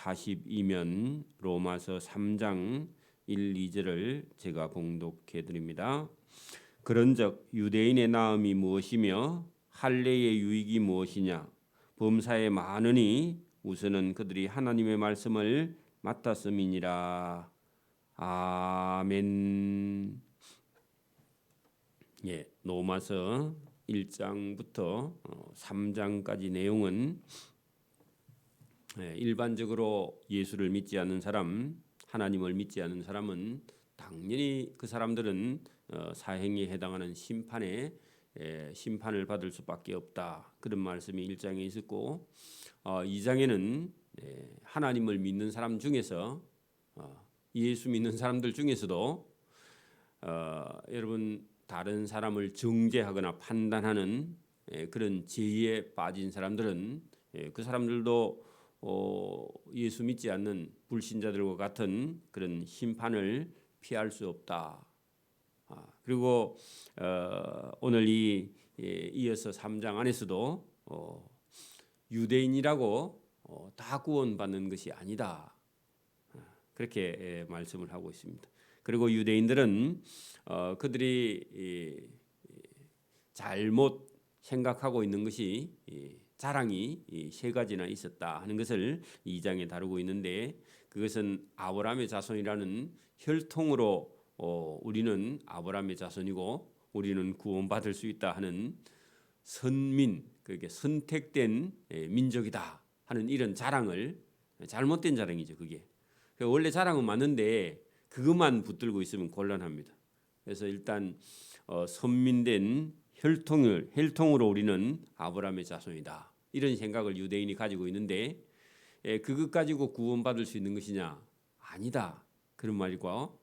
42면 로마서 3장 1, 2절을 제가 봉독해 드립니다. 그런즉 유대인의 나음이 무엇이며 할례의 유익이 무엇이냐? 범사에 많으니 우선은 그들이 하나님의 말씀을 맡았음이니라. 아멘. 예, 로마서 1장부터 3장까지 내용은 일반적으로 예수를 믿지 않는 사람, 하나님을 믿지 않는 사람은 당연히 그 사람들은 사행에 해당하는 심판을 받을 수밖에 없다. 그런 말씀이 1장에 있었고 2장에는 하나님을 믿는 사람 중에서 예수 믿는 사람들 중에서도 여러분 다른 사람을 정죄하거나 판단하는 그런 죄에 빠진 사람들은 그 사람들도 예수 믿지 않는 불신자들과 같은 그런 심판을 피할 수 없다. 그리고 오늘 이어서 3장 안에서도 유대인이라고 다 구원받는 것이 아니다. 그렇게 말씀을 하고 있습니다. 그리고 유대인들은 그들이 잘못 생각하고 있는 것이 자랑이 세 가지나 있었다 하는 것을 2장에 다루고 있는데 그것은 아브라함의 자손이라는 혈통으로 우리는 아브라함의 자손이고 우리는 구원받을 수 있다 하는 선민, 그게 선택된 민족이다 하는 이런 자랑을 잘못된 자랑이죠. 그게 원래 자랑은 맞는데 그것만 붙들고 있으면 곤란합니다. 그래서 일단 선민된 혈통으로 우리는 아브라함의 자손이다. 이런 생각을 유대인이 가지고 있는데 그것 가지고 구원받을 수 있는 것이냐? 아니다. 그런 말이고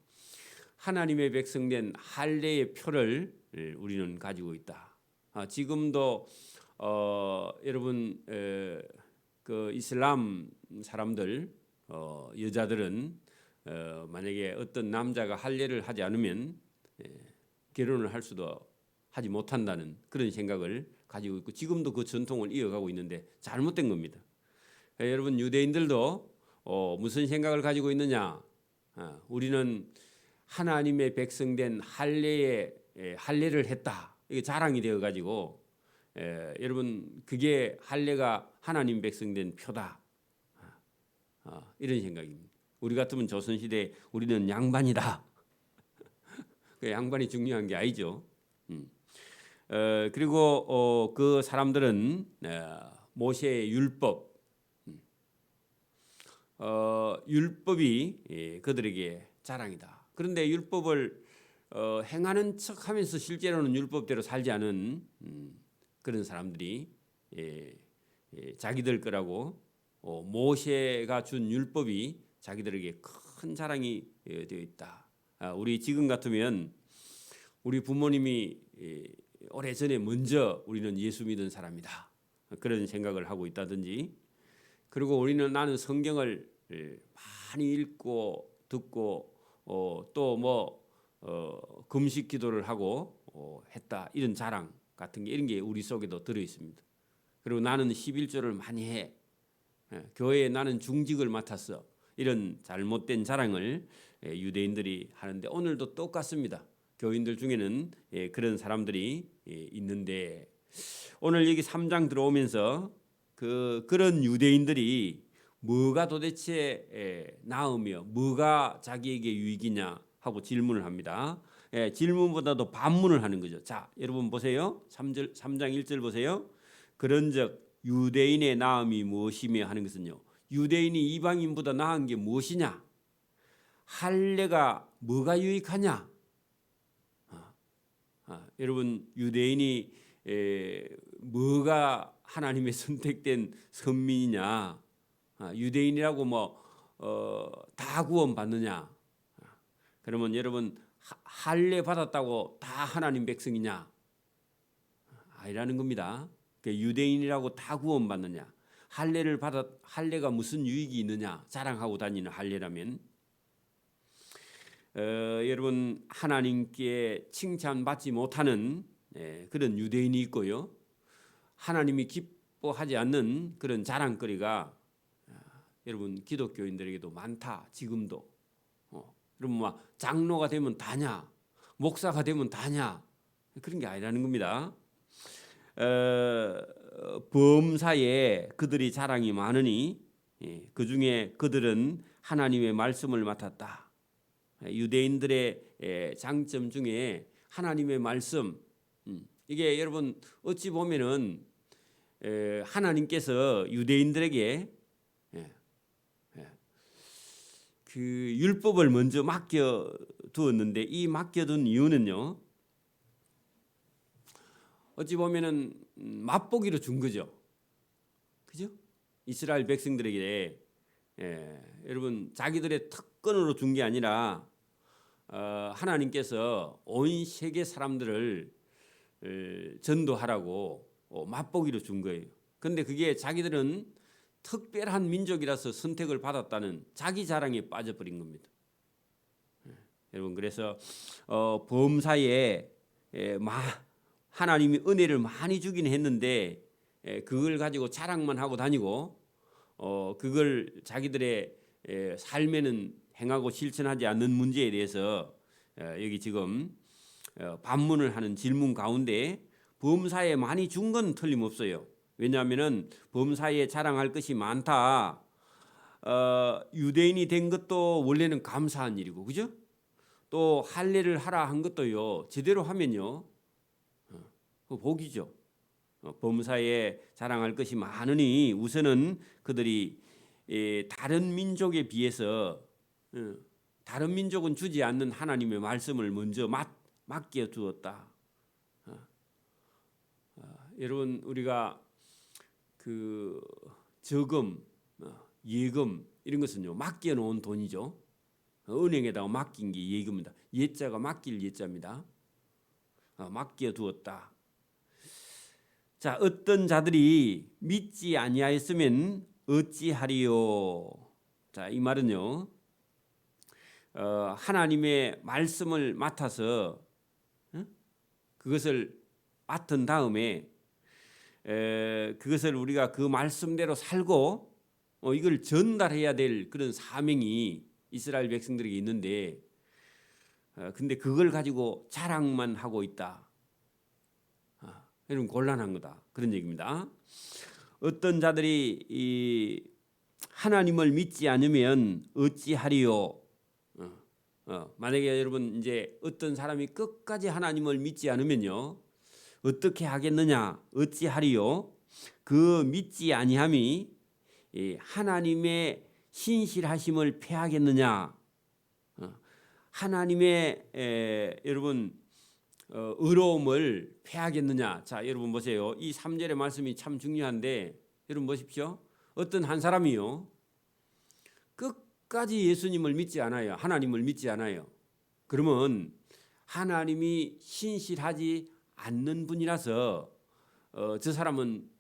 하나님의 백성된 할례의 표를 우리는 가지고 있다. 지금도 여러분 그 이슬람 사람들 여자들은 만약에 어떤 남자가 할례를 하지 않으면 결혼을 할 수도 하지 못한다는 그런 생각을 가지고 있고 지금도 그 전통을 이어가고 있는데 잘못된 겁니다. 여러분 유대인들도 무슨 생각을 가지고 있느냐? 우리는 하나님의 백성된 할례를 했다. 이게 자랑이 되어 가지고 여러분 그게 할례가 하나님 백성된 표다. 이런 생각입니다. 우리 같으면 조선시대 우리는 양반이다. 그 양반이 중요한 게 아니죠. 그리고 그 사람들은 모세의 율법이 그들에게 자랑이다. 그런데 율법을 행하는 척하면서 실제로는 율법대로 살지 않은 그런 사람들이 자기들 거라고 모세가 준 율법이 자기들에게 큰 자랑이 되어 있다. 우리 지금 같으면 우리 부모님이 오래전에 먼저 우리는 예수 믿은 사람이다. 그런 생각을 하고 있다든지 그리고 나는 성경을 많이 읽고 듣고 또 금식 기도를 하고 했다. 이런 자랑 같은 게 이런 게 우리 속에도 들어 있습니다. 그리고 나는 11조를 많이 해. 교회에 나는 중직을 맡았어. 이런 잘못된 자랑을 유대인들이 하는데 오늘도 똑같습니다. 교인들 중에는 그런 사람들이 있는데 오늘 여기 3장 들어오면서 그런 유대인들이 뭐가 도대체 나으며 뭐가 자기에게 유익이냐 하고 질문을 합니다. 질문보다도 반문을 하는 거죠. 자, 여러분 보세요. 3장 1절 보세요. 그런즉 유대인의 나음이 무엇이며 하는 것은요. 유대인이 이방인보다 나은 게 무엇이냐? 할례가 뭐가 유익하냐? 여러분 유대인이 뭐가 하나님의 선택된 선민이냐? 유대인이라고 다 구원 받느냐? 그러면 여러분 할례 받았다고 다 하나님 백성이냐? 아니라는 겁니다. 유대인이라고 다 구원 받느냐? 할례가 무슨 유익이 있느냐? 자랑하고 다니는 할례라면 여러분 하나님께 칭찬받지 못하는 그런 유대인이 있고요. 하나님이 기뻐하지 않는 그런 자랑거리가 여러분 기독교인들에게도 많다. 지금도. 그럼 막 장로가 되면 다냐, 목사가 되면 다냐, 그런 게 아니라는 겁니다. 범사에 그들이 자랑이 많으니 그 중에 그들은 하나님의 말씀을 맡았다. 유대인들의 장점 중에 하나님의 말씀, 이게 여러분 어찌 보면은 하나님께서 유대인들에게 그 율법을 먼저 맡겨 두었는데, 이 맡겨둔 이유는요, 어찌 보면은 맛보기로 준 거죠. 그죠? 이스라엘 백성들에게 여러분 자기들의 특권으로 준 게 아니라 하나님께서 온 세계 사람들을 전도하라고 맛보기로 준 거예요. 그런데 그게 자기들은 특별한 민족이라서 선택을 받았다는 자기 자랑에 빠져버린 겁니다. 여러분, 그래서 범사에 하나님이 은혜를 많이 주긴 했는데 그걸 가지고 자랑만 하고 다니고 그걸 자기들의 삶에는 행하고 실천하지 않는 문제에 대해서 여기 지금 반문을 하는 질문 가운데 범사에 많이 준 건 틀림없어요. 왜냐하면은 범사에 자랑할 것이 많다. 유대인이 된 것도 원래는 감사한 일이고, 그죠? 또 할례를 하라 한 것도요, 제대로 하면요, 그 복이죠. 범사에 자랑할 것이 많으니 우선은 그들이 다른 민족에 비해서 다른 민족은 주지 않는 하나님의 말씀을 먼저 맡겨 두었다. 여러분, 우리가 그 저금, 예금 이런 것은요, 맡겨 놓은 돈이죠. 은행에다가 맡긴 게 예금입니다. 예자가 맡길 예자입니다. 맡겨 두었다. 자, 어떤 자들이 믿지 아니하였으면 어찌하리요. 자, 이 말은요, 하나님의 말씀을 맡아서 그것을 맡은 다음에 그것을 우리가 그 말씀대로 살고 이걸 전달해야 될 그런 사명이 이스라엘 백성들에게 있는데, 근데 그걸 가지고 자랑만 하고 있다. 이런 곤란한 거다, 그런 얘기입니다. 어떤 자들이 이 하나님을 믿지 않으면 어찌하리요. 만약에 여러분 이제 어떤 사람이 끝까지 하나님을 믿지 않으면요, 어떻게 하겠느냐, 어찌하리요. 그 믿지 아니함이 하나님의 신실하심을 패하겠느냐. 하나님의 여러분 의로움을 패하겠느냐. 자, 여러분 보세요. 이 3절의 말씀이 참 중요한데, 여러분 보십시오. 어떤 한 사람이요, 끝까지 예수님을 믿지 않아요. 하나님을 믿지 않아요. 그러면 하나님이 신실하지 않는 분이라서 저 사람은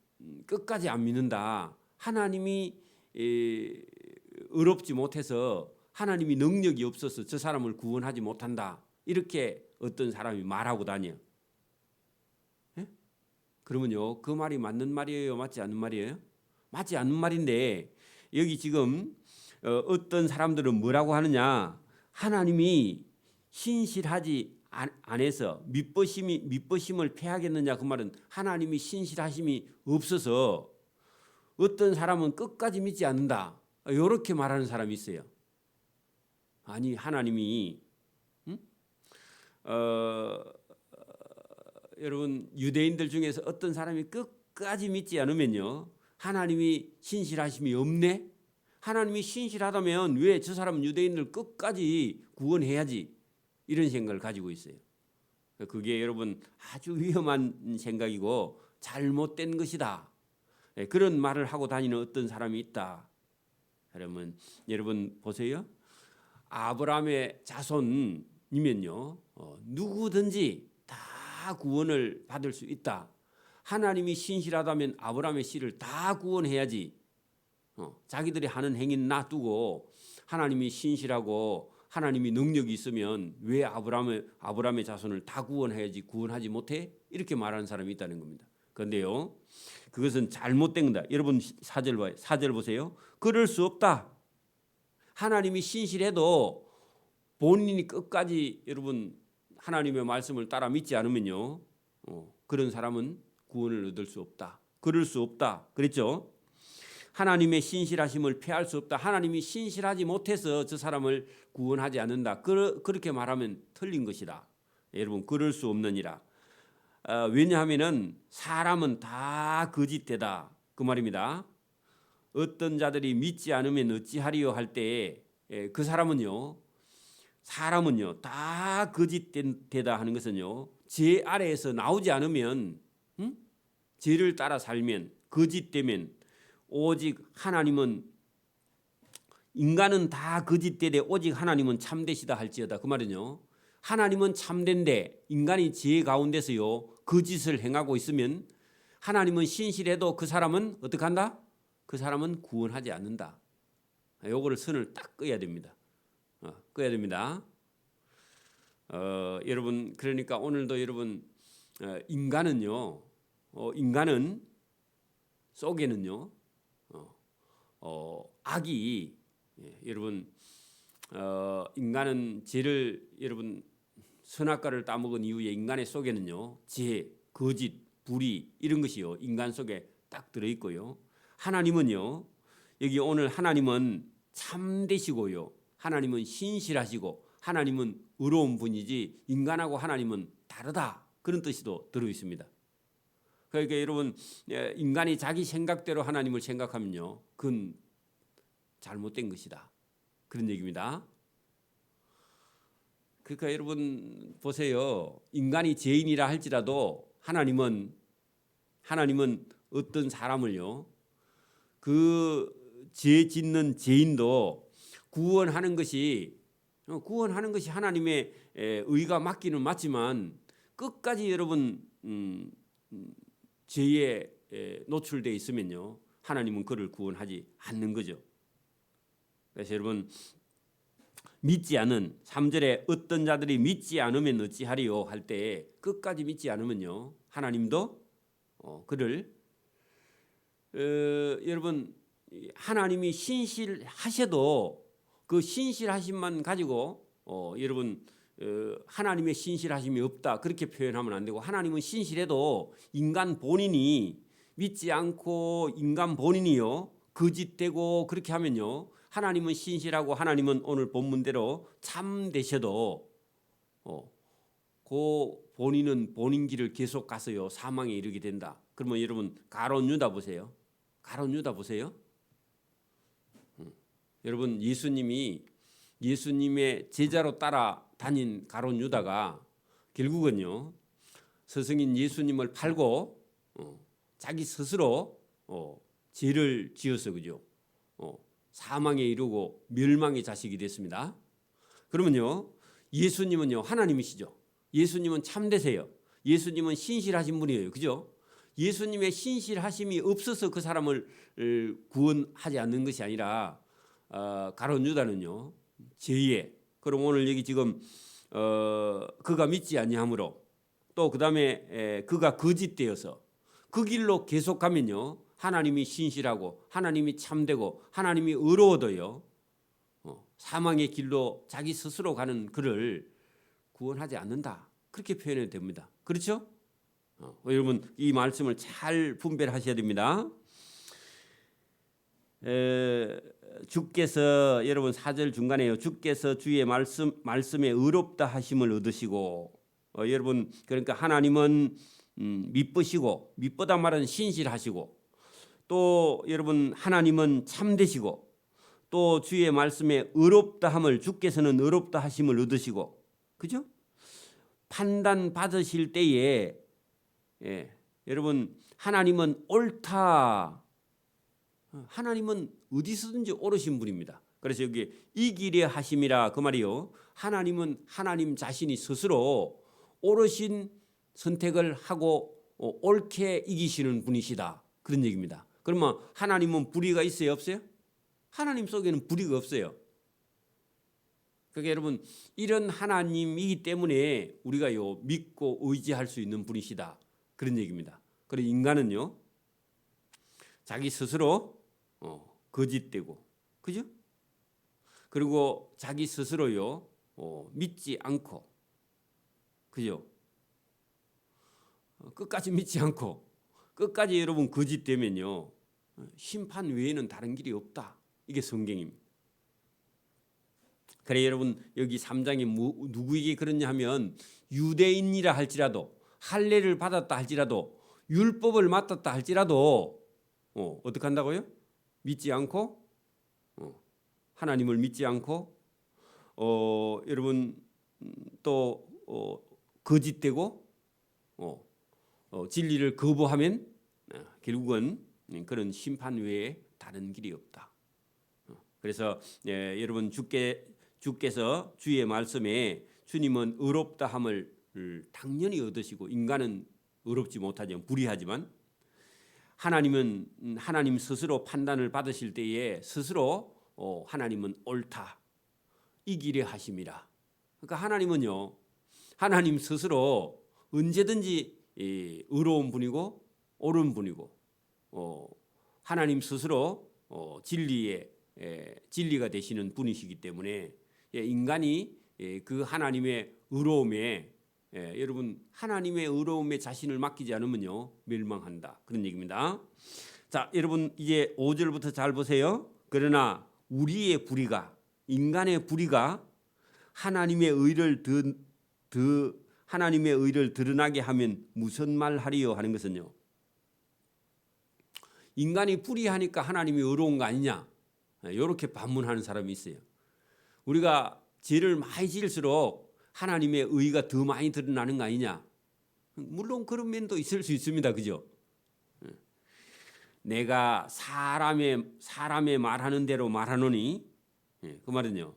끝까지 안 믿는다. 하나님이 의롭지 못해서, 하나님이 능력이 없어서 저 사람을 구원하지 못한다. 이렇게 어떤 사람이 말하고 다녀. 예? 그러면요, 그 말이 맞는 말이에요, 맞지 않는 말이에요? 맞지 않는 말인데, 여기 지금 어떤 사람들은 뭐라고 하느냐, 하나님이 신실하지 않아서 믿버심을 패하겠느냐. 그 말은 하나님이 신실하심이 없어서 어떤 사람은 끝까지 믿지 않는다, 이렇게 말하는 사람이 있어요. 아니, 하나님이 여러분 유대인들 중에서 어떤 사람이 끝까지 믿지 않으면요, 하나님이 신실하심이 없네. 하나님이 신실하다면 왜 저 사람 유대인들 끝까지 구원해야지, 이런 생각을 가지고 있어요. 그게 여러분 아주 위험한 생각이고 잘못된 것이다. 그런 말을 하고 다니는 어떤 사람이 있다. 여러분 보세요. 아브라함의 자손이면요, 누구든지 다 구원을 받을 수 있다. 하나님이 신실하다면 아브라함의 씨를 다 구원해야지. 자기들이 하는 행위는 놔두고 하나님이 신실하고 하나님이 능력이 있으면 왜 아브라함의 자손을 다 구원해야지 구원하지 못해? 이렇게 말하는 사람이 있다는 겁니다. 그런데요, 그것은 잘못된 거다. 여러분 4절 봐요. 4절 보세요. 그럴 수 없다. 하나님이 신실해도 본인이 끝까지 여러분 하나님의 말씀을 따라 믿지 않으면요, 그런 사람은 구원을 얻을 수 없다. 그럴 수 없다. 그랬죠? 하나님의 신실하심을 피할 수 없다. 하나님이 신실하지 못해서 저 사람을 구원하지 않는다. 그렇게 말하면 틀린 것이다. 여러분 그럴 수 없느니라. 왜냐하면은 사람은 다 거짓되다. 그 말입니다. 어떤 자들이 믿지 않으면 어찌하리요 할 때에 그 사람은요, 사람은요 다 거짓되다 하는 것은요, 죄 아래에서 나오지 않으면, 죄를 따라 살면, 거짓되면, 오직 하나님은, 인간은 다 거짓되되 오직 하나님은 참되시다 할지어다. 그 말은요, 하나님은 참된데 인간이 죄 가운데서요 거짓을 행하고 있으면 하나님은 신실해도 그 사람은 어떻게 한다? 그 사람은 구원하지 않는다. 요거를 선을 딱 그어야 됩니다. 그어야 됩니다. 여러분 그러니까 오늘도 여러분 인간은요, 인간은 속에는요, 악이, 여러분 인간은 죄를, 여러분 선악과를 따먹은 이후에 인간의 속에는요 죄, 거짓, 불의 이런 것이요 인간 속에 딱 들어 있고요. 하나님은요, 여기 오늘 하나님은 참되시고요, 하나님은 신실하시고 하나님은 의로운 분이지 인간하고 하나님은 다르다, 그런 뜻이도 들어 있습니다. 그러니까 여러분 인간이 자기 생각대로 하나님을 생각하면요 그건 잘못된 것이다, 그런 얘기입니다. 그러니까 여러분 보세요. 인간이 죄인이라 할지라도 하나님은 어떤 사람을요, 그 죄 짓는 죄인도 구원하는 것이 하나님의 의가 맞기는 맞지만 끝까지 여러분 죄에 노출돼 있으면요 하나님은 그를 구원하지 않는 거죠. 그래서 여러분 믿지 않은 3절에 어떤 자들이 믿지 않으면 어찌하리요 할 때 끝까지 믿지 않으면요 하나님도 그를 여러분 하나님이 신실하셔도 그 신실하심만 가지고 여러분 하나님의 신실하심이 없다 그렇게 표현하면 안 되고, 하나님은 신실해도 인간 본인이 믿지 않고 인간 본인이요 거짓되고 그렇게 하면요 하나님은 신실하고 하나님은 오늘 본문대로 참되셔도 그 본인은 본인 길을 계속 가서요 사망에 이르게 된다. 그러면 여러분 가룟 유다 보세요. 가룟 유다 보세요. 여러분 예수님의 제자로 따라 다닌 가룟 유다가 결국은요 스승인 예수님을 팔고 자기 스스로 죄를 지어서 그죠 사망에 이르고 멸망의 자식이 됐습니다. 그러면요 예수님은요 하나님이시죠. 예수님은 참되세요. 예수님은 신실하신 분이에요. 그죠? 예수님의 신실하심이 없어서 그 사람을 구원하지 않는 것이 아니라 가룟 유다는요 죄에, 그럼 오늘 여기 지금 그가 믿지 아니하므로 또 그다음에 그가 거짓되어서 그 길로 계속 가면요 하나님이 신실하고 하나님이 참되고 하나님이 의로워도요 사망의 길로 자기 스스로 가는 그를 구원하지 않는다, 그렇게 표현해도 됩니다. 그렇죠? 여러분 이 말씀을 잘 분별하셔야 됩니다. 주께서 여러분 4절 중간에요 주께서 주의 말씀에 의롭다 하심을 얻으시고, 여러분 그러니까 하나님은 미쁘시고, 미쁘다 말은 신실하시고, 또 여러분 하나님은 참되시고, 또 주의 말씀에 의롭다 함을 주께서는 의롭다 하심을 얻으시고, 그죠? 판단 받으실 때에 여러분 하나님은 옳다, 하나님은 어디서든지 옳으신 분입니다. 그래서 여기 이 길에 하심이라 그 말이요 하나님은 하나님 자신이 스스로 옳으신 선택을 하고 옳게 이기시는 분이시다, 그런 얘기입니다. 그러면 하나님은 불의가 있어요 없어요? 하나님 속에는 불의가 없어요. 그러니까 여러분 이런 하나님이기 때문에 우리가 믿고 의지할 수 있는 분이시다, 그런 얘기입니다. 그리고 인간은요, 자기 스스로 거짓되고, 그죠? 그리고 자기 스스로요, 믿지 않고, 그죠? 끝까지 믿지 않고, 끝까지 여러분 거짓되면요, 심판 외에는 다른 길이 없다. 이게 성경입니다. 그래 여러분 여기 3장에 누구에게 그러냐 하면 유대인이라 할지라도 할례를 받았다 할지라도 율법을 맡았다 할지라도 어떻게 한다고요? 믿지 않고 하나님을 믿지 않고 여러분 또 거짓되고 진리를 거부하면 결국은 그런 심판 외에 다른 길이 없다. 그래서 여러분 주께서 주의 말씀에 주님은 의롭다 함을 당연히 얻으시고 인간은 의롭지 못하지만 불의하지만 하나님은 하나님 스스로 판단을 받으실 때에 스스로 하나님은 옳다 이 길에 하심이라. 그러니까 하나님은요 하나님 스스로 언제든지 의로운 분이고 옳은 분이고 하나님 스스로 진리가 되시는 분이시기 때문에 인간이 그 하나님의 의로움에 여러분 하나님의 의로움에 자신을 맡기지 않으면요 멸망한다 그런 얘기입니다. 자 여러분 이제 5절부터 잘 보세요. 그러나 우리의 불의가 인간의 불의가 하나님의 의를 드러나게 하면 무슨 말 하리요 하는 것은요. 인간이 불의하니까 하나님이 의로운 거 아니냐 이렇게 반문하는 사람이 있어요. 우리가 죄를 많이 지을수록 하나님의 의가 더 많이 드러나는 거 아니냐. 물론 그런 면도 있을 수 있습니다. 그죠? 내가 사람의 말하는 대로 말하노니 그 말은요.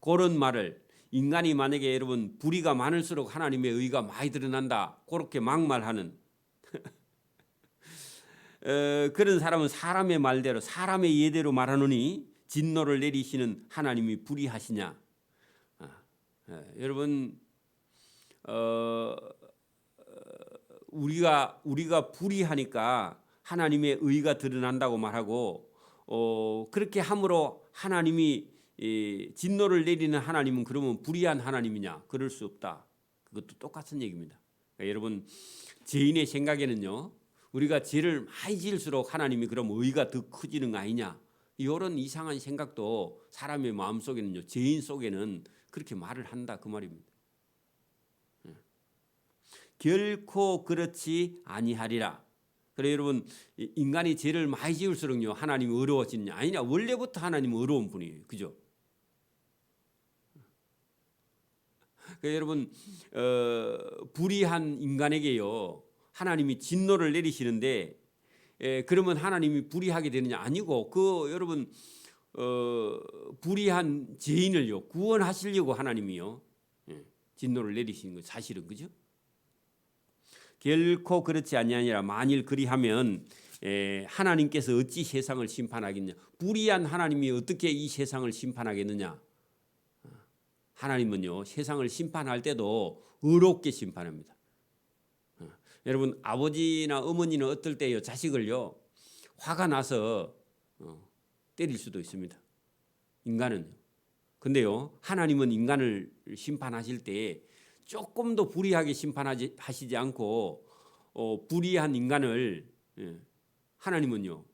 그런 말을 인간이 만약에 여러분 불의가 많을수록 하나님의 의가 많이 드러난다. 그렇게 막말하는 그런 사람은 사람의 말대로 사람의 예대로 말하노니 진노를 내리시는 하나님이 불의하시냐? 여러분 우리가 불의하니까 하나님의 의가 드러난다고 말하고 그렇게 함으로 하나님이 진노를 내리는 하나님은 그러면 불의한 하나님이냐? 그럴 수 없다. 그것도 똑같은 얘기입니다. 그러니까 여러분 죄인의 생각에는요. 우리가 죄를 많이 지을수록 하나님이 그럼 의가 더 커지는 거 아니냐? 이런 이상한 생각도 사람의 마음속에는요. 죄인 속에는 그렇게 말을 한다 그 말입니다. 결코 그렇지 아니하리라. 그래 여러분 인간이 죄를 많이 지을수록요. 하나님이 의로워지느냐? 아니냐? 원래부터 하나님은 의로운 분이에요. 그죠? 그러니까 여러분 불의한 인간에게요. 하나님이 진노를 내리시는데 그러면 하나님이 불의하게 되느냐? 아니고 그 여러분 불의한 죄인을요 구원하시려고 하나님이요 진노를 내리시는 거 사실은 그죠? 결코 그렇지 아니하니라. 만일 그리하면 하나님께서 어찌 세상을 심판하겠냐? 불의한 하나님이 어떻게 이 세상을 심판하겠느냐? 하나님은요 세상을 심판할 때도 의롭게 심판합니다. 여러분 아버지나 어머니는 어떨 때요 자식을요 화가 나서 때릴 수도 있습니다. 인간은. 근데요 하나님은 인간을 심판하실 때 조금 더 불의하게 심판하시지 않고 불의한 인간을 하나님은요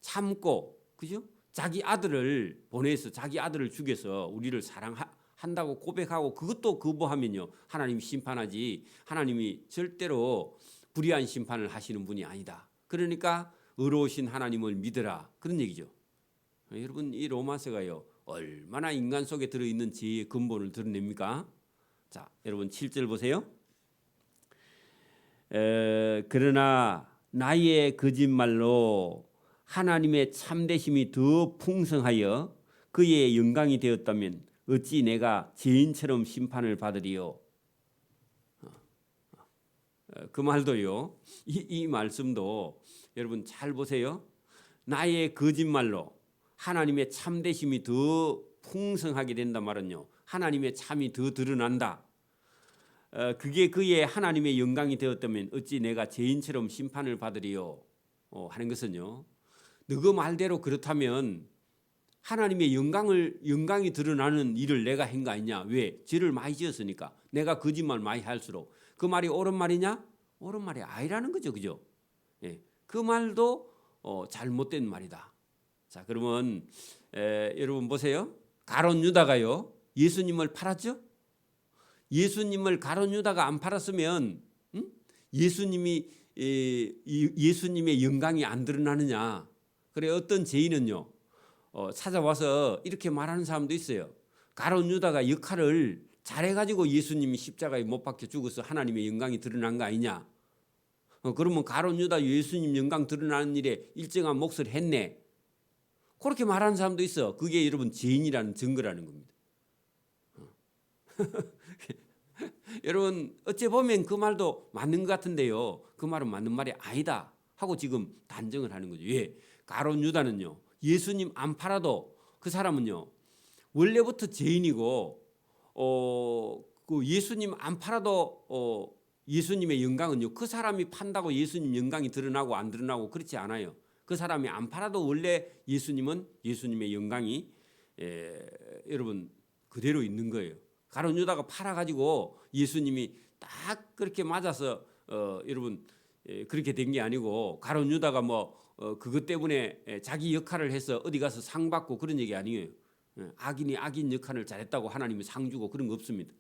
참고 그죠? 자기 아들을 보내서 자기 아들을 죽여서 우리를 사랑한다고 고백하고 그것도 거부하면요 하나님이 심판하지 하나님이 절대로 불의한 심판을 하시는 분이 아니다. 그러니까 의로우신 하나님을 믿으라 그런 얘기죠. 여러분 이 로마서가요 얼마나 인간 속에 들어있는 죄의 근본을 드러냅니까? 자 여러분 7절 보세요. 그러나 나의 거짓말로 하나님의 참되심이 더 풍성하여 그의 영광이 되었다면 어찌 내가 죄인처럼 심판을 받으리요. 그 말도요. 이 말씀도 여러분 잘 보세요. 나의 거짓말로 하나님의 참되심이 더 풍성하게 된단 말은요. 하나님의 참이 더 드러난다. 그게 그의 하나님의 영광이 되었다면 어찌 내가 죄인처럼 심판을 받으리요 하는 것은요. 너그 말대로 그렇다면 하나님의 영광이 드러나는 일을 내가 한 거 아니냐? 왜? 죄를 많이 지었으니까. 내가 거짓말 많이 할수록 그 말이 옳은 말이냐? 옳은 말이 아니라는 거죠, 그죠? 예, 그 말도 잘못된 말이다. 자, 그러면 여러분 보세요. 가룟 유다가요 예수님을 팔았죠? 예수님을 가룟 유다가 안 팔았으면 예수님의 영광이 안 드러나느냐? 그래 어떤 죄인은요 찾아와서 이렇게 말하는 사람도 있어요. 가룟 유다가 역할을 잘해가지고 예수님이 십자가에 못 박혀 죽어서 하나님의 영광이 드러난 거 아니냐? 그러면 가룟 유다 예수님 영광 드러나는 일에 일정한 몫을 했네. 그렇게 말하는 사람도 있어. 그게 여러분 죄인이라는 증거라는 겁니다. 여러분 어찌 보면 그 말도 맞는 것 같은데요. 그 말은 맞는 말이 아니다 하고 지금 단정을 하는 거죠. 왜? 가룟 유다는요. 예수님 안 팔아도 그 사람은요. 원래부터 죄인이고 그 예수님 안 팔아도 예수님의 영광은요. 그 사람이 판다고 예수님 영광이 드러나고 안 드러나고 그렇지 않아요. 그 사람이 안 팔아도 원래 예수님의 영광이 여러분 그대로 있는 거예요. 가룟 유다가 팔아가지고 예수님이 딱 그렇게 맞아서 여러분 그렇게 된 게 아니고 가룟 유다가 그것 때문에 자기 역할을 해서 어디 가서 상 받고 그런 얘기 아니에요. 악인이 악인 역할을 잘했다고 하나님이 상 주고 그런 거 없습니다.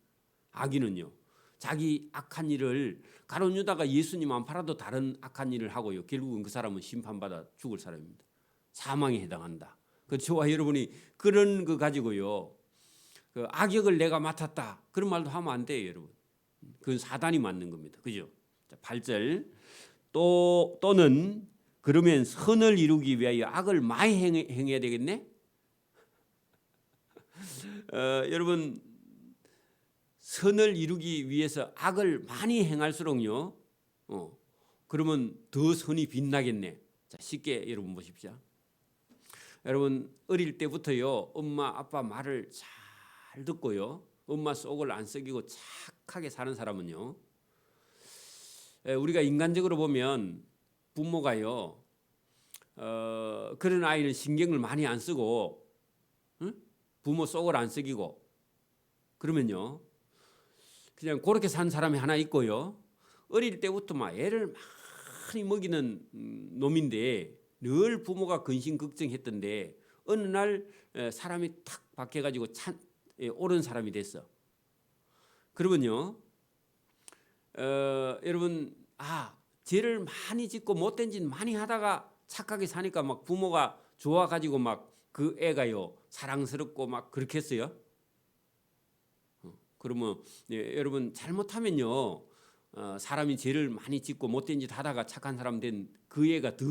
악인은요. 자기 악한 일을 가룟 유다가 예수님 안 팔아도 다른 악한 일을 하고요. 결국은 그 사람은 심판받아 죽을 사람입니다. 사망에 해당한다. 그 저와 여러분이 그런 거 가지고요. 그 악역을 내가 맡았다. 그런 말도 하면 안 돼요, 여러분. 그건 사단이 맞는 겁니다. 그죠? 자, 8절. 또는 그러면 선을 이루기 위하여 악을 많이 행해야 되겠네? 여러분 선을 이루기 위해서 악을 많이 행할수록요. 그러면 더 선이 빛나겠네. 자, 쉽게 여러분 보십시오. 여러분 어릴 때부터요. 엄마 아빠 말을 잘 듣고요. 엄마 속을 안 썩이고 착하게 사는 사람은요. 우리가 인간적으로 보면 부모가요. 그런 아이는 신경을 많이 안 쓰고 부모 속을 안 썩이고 그러면요. 그냥 그렇게 산 사람이 하나 있고요. 어릴 때부터 막 애를 많이 먹이는 놈인데 늘 부모가 근심 걱정했던데 어느 날 사람이 탁 바뀌어가지고 옳은 사람이 됐어. 그러면요. 여러분 죄를 많이 짓고 못된 짓 많이 하다가 착하게 사니까 막 부모가 좋아가지고 막 그 애가요 사랑스럽고 막 그렇겠어요. 그러면 여러분 잘못하면요 사람이 죄를 많이 짓고 못된 짓 하다가 착한 사람 된 그 애가 더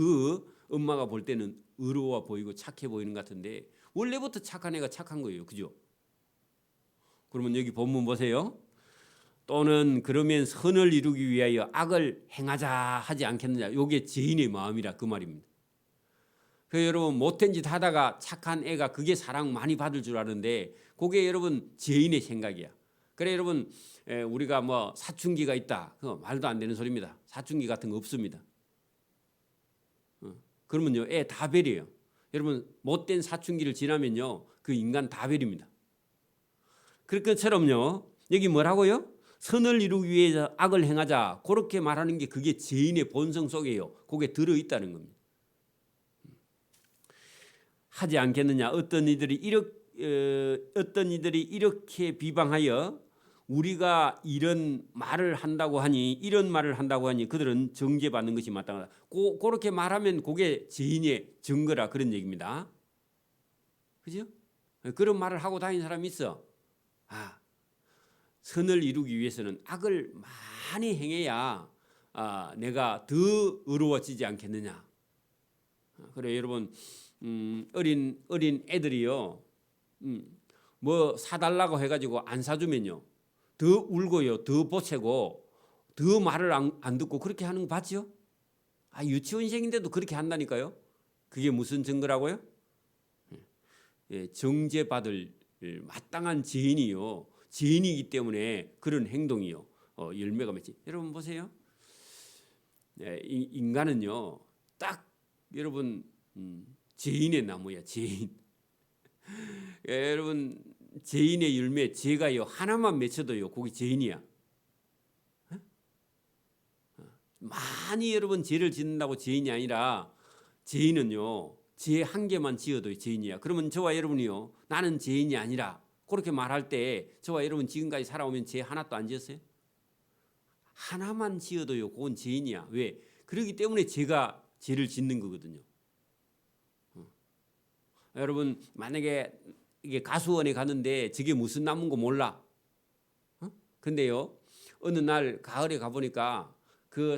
엄마가 볼 때는 의로워 보이고 착해 보이는 것 같은데 원래부터 착한 애가 착한 거예요. 그죠? 그러면 여기 본문 보세요. 또는 그러면 선을 이루기 위하여 악을 행하자 하지 않겠느냐. 이게 죄인의 마음이라 그 말입니다. 그래서 여러분 못된 짓 하다가 착한 애가 그게 사랑 많이 받을 줄 아는데 그게 여러분 죄인의 생각이야. 그래 여러분 우리가 사춘기가 있다. 그거 말도 안 되는 소리입니다. 사춘기 같은 거 없습니다. 그러면요 애 다 버려요. 여러분 못된 사춘기를 지나면요 그 인간 다 버립니다. 그럴 것처럼요 여기 뭐라고요? 선을 이루기 위해서 악을 행하자. 그렇게 말하는 게 그게 죄인의 본성 속에요. 그게 들어있다는 겁니다. 하지 않겠느냐. 어떤 이들이 이렇게 비방하여 우리가 이런 말을 한다고 하니 그들은 정죄받는 것이 마땅하다. 그렇게 말하면 그게 죄인의 증거라 그런 얘기입니다. 그죠? 그런 말을 하고 다니는 사람이 있어. 선을 이루기 위해서는 악을 많이 행해야 내가 더 의로워지지 않겠느냐. 그래 여러분 어린 애들이요 뭐 사달라고 해가지고 안 사주면요 더 울고요 더 보채고 더 말을 안 듣고 그렇게 하는 거 봤죠? 유치원생인데도 그렇게 한다니까요. 그게 무슨 증거라고요? 정죄받을 마땅한 죄인이요 죄인이기 때문에 그런 행동이요 열매가 맺지. 여러분 보세요. 인간은요, 딱 여러분 죄인의 나무야. 죄인. 여러분 죄인의 열매, 죄가요 하나만 맺혀도요, 거기 죄인이야. 많이 여러분 죄를 짓는다고 죄인이 아니라, 죄인은요 죄 한 개만 지어도 죄인이야. 그러면 저와 여러분이요, 나는 죄인이 아니라 그렇게 말할 때 저와 여러분 지금까지 살아오면 죄 하나도 안 지었어요? 하나만 지어도요, 그건 죄인이야. 왜? 그렇기 때문에 제가 죄를 짓는 거거든요. 여러분 만약에 이게 가수원에 가는데 저게 무슨 나무인 거 몰라. 근데요 어느 날 가을에 가보니까 그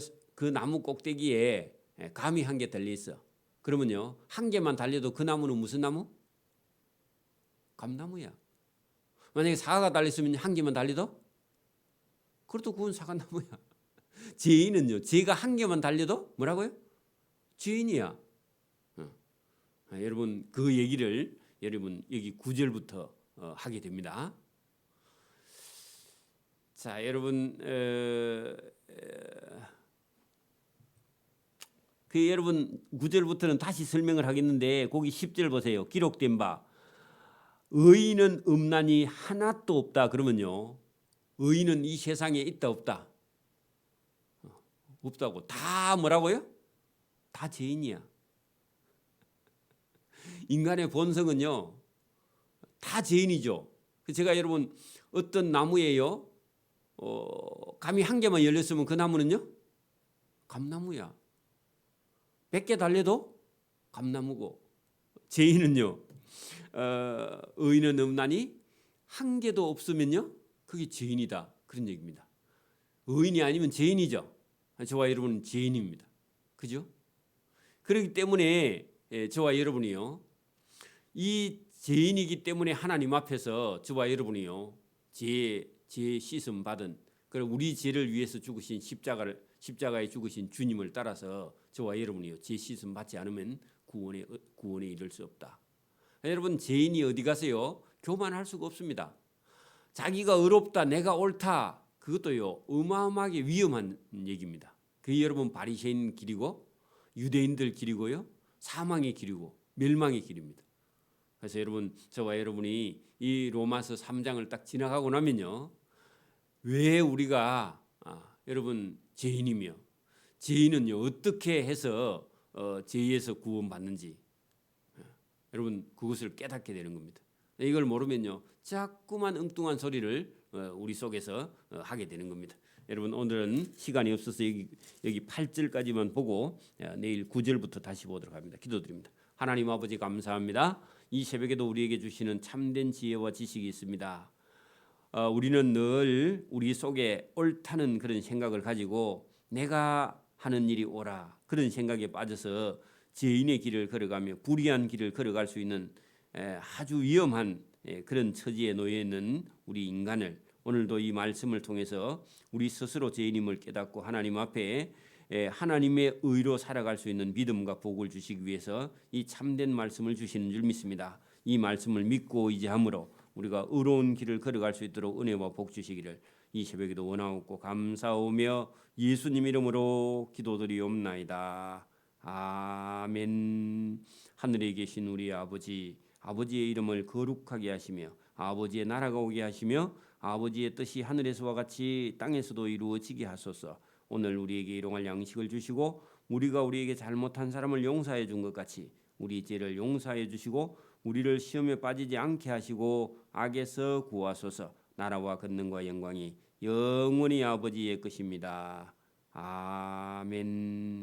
나무 꼭대기에 감이 한 개 달려 있어. 그러면요 한 개만 달려도 그 나무는 무슨 나무? 감나무야. 만약에 사과가 달렸으면 한 개만 달려도? 그래도 그건 사과나무야. 죄인은요 죄가 한 개만 달려도 뭐라고요? 죄인이야. 여러분 그 얘기를 여러분 여기 9절부터 하게 됩니다. 자, 여러분 여러분 9절부터는 다시 설명을 하겠는데 거기 10절 보세요. 기록된 바 의인은 없나니 하나도 없다. 그러면요 의인은 이 세상에 있다 없다? 없다고. 다 뭐라고요? 다 죄인이야. 인간의 본성은요 다 죄인이죠. 제가 여러분 어떤 나무에요 감이 한 개만 열렸으면 그 나무는요 감나무야. 100개 달려도 감나무고, 죄인은요 의인은 없나니 한 개도 없으면요 그게 죄인이다, 그런 얘기입니다. 의인이 아니면 죄인이죠. 저와 여러분은 죄인입니다. 그죠? 그렇기 때문에 저와 여러분이요 이 죄인이기 때문에 하나님 앞에서 저와 여러분이요 죄 씻음 받은, 그리고 우리 죄를 위해서 죽으신 십자가에 죽으신 주님을 따라서 저와 여러분이요 죄 씻음 받지 않으면 구원에 이를 수 없다. 여러분 죄인이 어디 가세요? 교만할 수가 없습니다. 자기가 의롭다, 내가 옳다, 그것도요 어마어마하게 위험한 얘기입니다. 그게 여러분 바리새인 길이고 유대인들 길이고요 사망의 길이고 멸망의 길입니다. 그래서 여러분 저와 여러분이 이 로마서 3장을 딱 지나가고 나면요 왜 우리가 여러분 죄인이며 죄인은요 어떻게 해서 죄에서 구원받는지 여러분 그것을 깨닫게 되는 겁니다. 이걸 모르면요 자꾸만 엉뚱한 소리를 우리 속에서 하게 되는 겁니다. 여러분 오늘은 시간이 없어서 여기 8절까지만 보고 내일 9절부터 다시 보도록 합니다. 기도드립니다. 하나님 아버지 감사합니다. 이 새벽에도 우리에게 주시는 참된 지혜와 지식이 있습니다. 우리는 늘 우리 속에 옳다는 그런 생각을 가지고 내가 하는 일이 옳아 그런 생각에 빠져서 죄인의 길을 걸어가며 불의한 길을 걸어갈 수 있는 아주 위험한 그런 처지에 놓여 있는 우리 인간을 오늘도 이 말씀을 통해서 우리 스스로 죄인임을 깨닫고 하나님 앞에 하나님의 의로 살아갈 수 있는 믿음과 복을 주시기 위해서 이 참된 말씀을 주시는 줄 믿습니다. 이 말씀을 믿고 의지함으로 우리가 의로운 길을 걸어갈 수 있도록 은혜와 복 주시기를 이 새벽에도 원하옵고 감사하며 예수님 이름으로 기도드리옵나이다. 아멘. 하늘에 계신 우리 아버지, 아버지의 이름을 거룩하게 하시며 아버지의 나라가 오게 하시며 아버지의 뜻이 하늘에서와 같이 땅에서도 이루어지게 하소서. 오늘 우리에게 일용할 양식을 주시고 우리가 우리에게 잘못한 사람을 용서해 준 것 같이 우리 죄를 용서해 주시고 우리를 시험에 빠지지 않게 하시고 악에서 구하소서. 나라와 권능과 영광이 영원히 아버지의 것입니다. 아멘.